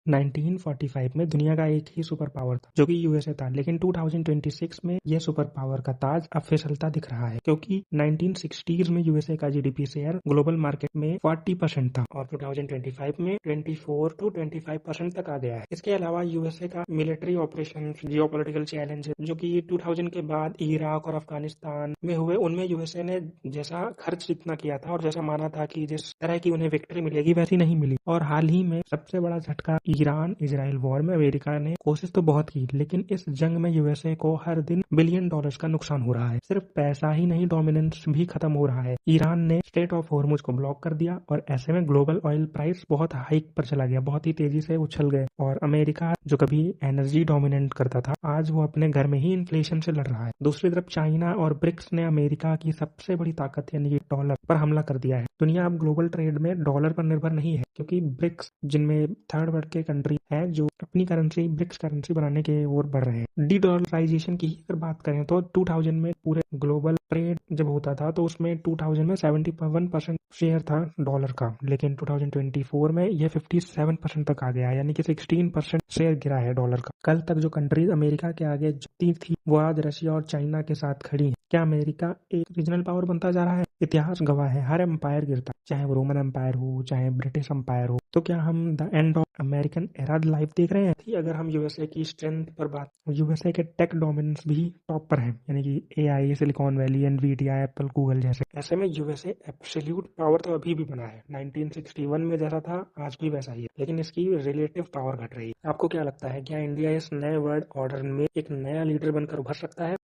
1945 में दुनिया का एक ही सुपर पावर था जो कि यूएसए था, लेकिन 2026 में यह सुपर पावर का ताज अब फिसलता दिख रहा है क्योंकि 1960s में यूएसए का जीडीपी शेयर ग्लोबल मार्केट में 40% था और 2025 में 24 to 25% तक आ गया है। इसके अलावा यूएसए का मिलिट्री ऑपरेशन, जियोपॉलिटिकल चैलेंज जो कि 2000 के बाद इराक और अफगानिस्तान में हुए, उनमें यूएसए ने जैसा खर्च जितना किया था और जैसा माना था कि जिस तरह की उन्हें विक्ट्री मिलेगी वैसी नहीं मिली। और हाल ही में सबसे बड़ा झटका ईरान इजराइल वॉर में अमेरिका ने कोशिश तो बहुत की, लेकिन इस जंग में यूएसए को हर दिन बिलियन डॉलर्स का नुकसान हो रहा है। सिर्फ पैसा ही नहीं, डोमिनेंस भी खत्म हो रहा है। ईरान ने स्ट्रेट ऑफ हॉर्मुज को ब्लॉक कर दिया और ऐसे में ग्लोबल ऑयल प्राइस बहुत हाइक पर चला गया, बहुत ही तेजी से उछल गए। और अमेरिका जो कभी एनर्जी डोमिनेंट करता था, आज वो अपने घर में ही इन्फ्लेशन से लड़ रहा है। दूसरी तरफ चाइना और ब्रिक्स ने अमेरिका की सबसे बड़ी ताकत यानी कि डॉलर पर हमला कर दिया है। दुनिया अब ग्लोबल ट्रेड में डॉलर पर निर्भर नहीं है क्योंकि ब्रिक्स, जिनमें थर्ड वर्ल्ड के कंट्री हैं जो अपनी करेंसी ब्रिक्स करेंसी बनाने के ओर बढ़ रहे हैं। डी डॉलराइजेशन की अगर बात करें तो 2000 में पूरे ग्लोबल ट्रेड जब होता था तो उसमें 2000 में 71% शेयर था डॉलर का, लेकिन 2024 में यह 57% तक आ गया, यानी कि 16% शेयर गिरा है डॉलर का। कल तक जो कंट्रीज अमेरिका के आगे झुकती थी वो आज रशिया और चाइना के साथ खड़ी है। क्या अमेरिका एक रीजनल पावर बनता जा रहा है? इतिहास गवाह है, हर एम्पायर गिरता, चाहे वो रोमन एम्पायर हो चाहे ब्रिटिश एम्पायर हो। तो क्या हम the end of American era live देख रहे हैं? अगर हम यूएसए की स्ट्रेंथ पर बात, यूएसए के टेक डोमिनेंस भी टॉप पर है, यानी कि AI, silicon valley, Nvidia, Apple, Google जैसे। ऐसे में यूएसए एब्सोल्यूट पावर तो अभी भी बना है, 1961 में जैसा था आज भी वैसा ही है, लेकिन इसकी रिलेटिव पावर घट रही है। आपको क्या लगता है, क्या इंडिया इस नए वर्ल्ड ऑर्डर में एक नया लीडर बनकर उभर सकता है?